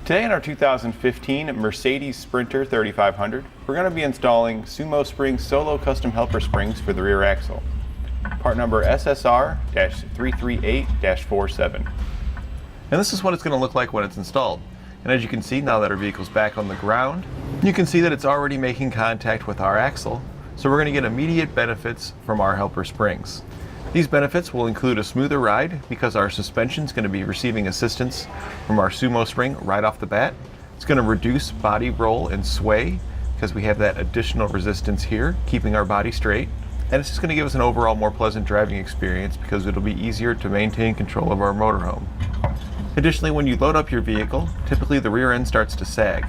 Today in our 2015 Mercedes Sprinter 3500, we're going to be installing SumoSprings Solo Custom Helper Springs for the rear axle. Part number SSR-338-47. And this is what it's going to look like when it's installed. And as you can see, now that our vehicle's back on the ground, you can see that it's already making contact with our axle. So we're going to get immediate benefits from our helper springs. These benefits will include a smoother ride because our suspension is going to be receiving assistance from our SumoSpring right off the bat. It's going to reduce body roll and sway because we have that additional resistance here, keeping our body straight. And it's just going to give us an overall more pleasant driving experience because it'll be easier to maintain control of our motorhome. Additionally, when you load up your vehicle, typically the rear end starts to sag.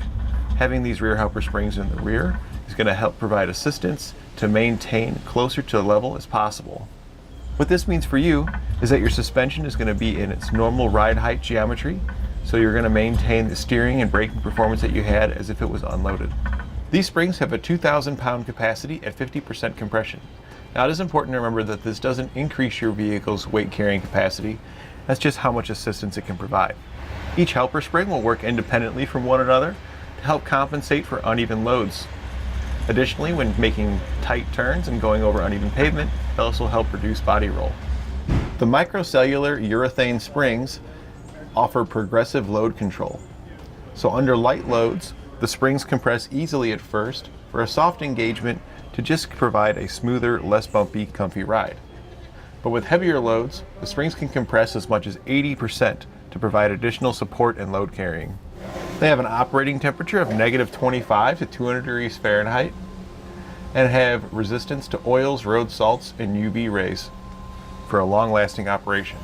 Having these rear helper springs in the rear is going to help provide assistance to maintain closer to the level as possible. What this means for you is that your suspension is going to be in its normal ride height geometry, so you're going to maintain the steering and braking performance that you had as if it was unloaded. These springs have a 2,000 pound capacity at 50% compression. Now it is important to remember that this doesn't increase your vehicle's weight carrying capacity, that's just how much assistance it can provide. Each helper spring will work independently from one another to help compensate for uneven loads. Additionally, when making tight turns and going over uneven pavement, it also help reduce body roll. The Microcellular urethane springs offer progressive load control. So under light loads, the springs compress easily at first for a soft engagement to just provide a smoother, less bumpy, comfy ride. But with heavier loads, the springs can compress as much as 80% to provide additional support and load carrying. They have an operating temperature of -25 to 200 degrees Fahrenheit and have resistance to oils, road salts, and UV rays for a long-lasting operation.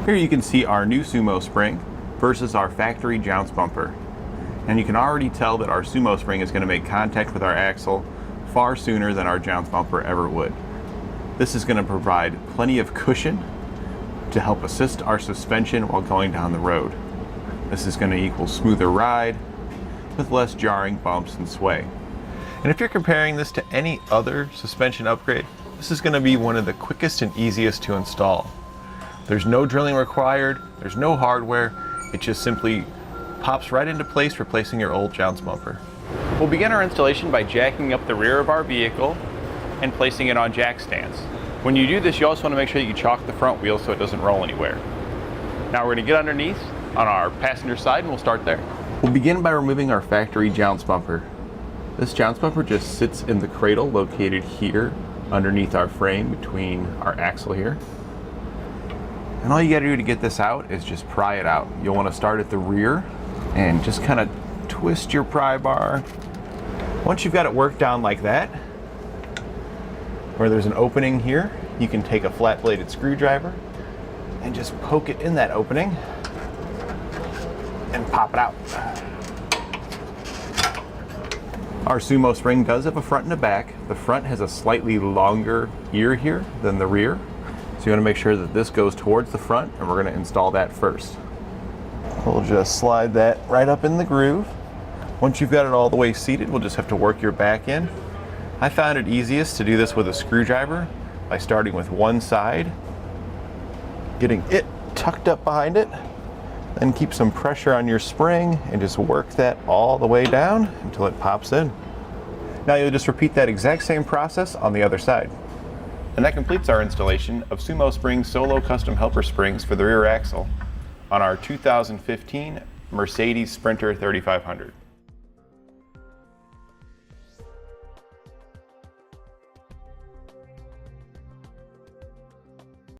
Here you can see our new SumoSpring versus our factory jounce bumper. And you can already tell that our SumoSpring is going to make contact with our axle far sooner than our jounce bumper ever would. This is going to provide plenty of cushion to help assist our suspension while going down the road. This is going to equal smoother ride with less jarring bumps and sway. And if you're comparing this to any other suspension upgrade, this is going to be one of the quickest and easiest to install. There's no drilling required, there's no hardware, it just simply pops right into place, replacing your old jounce bumper. We'll begin our installation by jacking up the rear of our vehicle and placing it on jack stands. When you do this, you also want to make sure that you chalk the front wheel so it doesn't roll anywhere. Now we're going to get underneath on our passenger side and we'll start there. We'll begin by removing our factory jounce bumper. This jounce bumper just sits in the cradle located here underneath our frame between our axle here. And all you got to do to get this out is just pry it out. You'll want to start at the rear and just kind of twist your pry bar. Once you've got it worked down like that, where there's an opening here, you can take a flat bladed screwdriver and just poke it in that opening and pop it out. Our SumoSpring does have a front and a back. The front has a slightly longer ear here than the rear. So you want to make sure that this goes towards the front, and we're going to install that first. We'll just slide that right up in the groove. Once you've got it all the way seated, we'll just have to work your back in. I found it easiest to do this with a screwdriver by starting with one side, getting it tucked up behind it, then keep some pressure on your spring and just work that all the way down until it pops in. Now you'll just repeat that exact same process on the other side. And that completes our installation of SumoSprings Solo Custom Helper Springs for the rear axle on our 2015 Mercedes Sprinter 3500.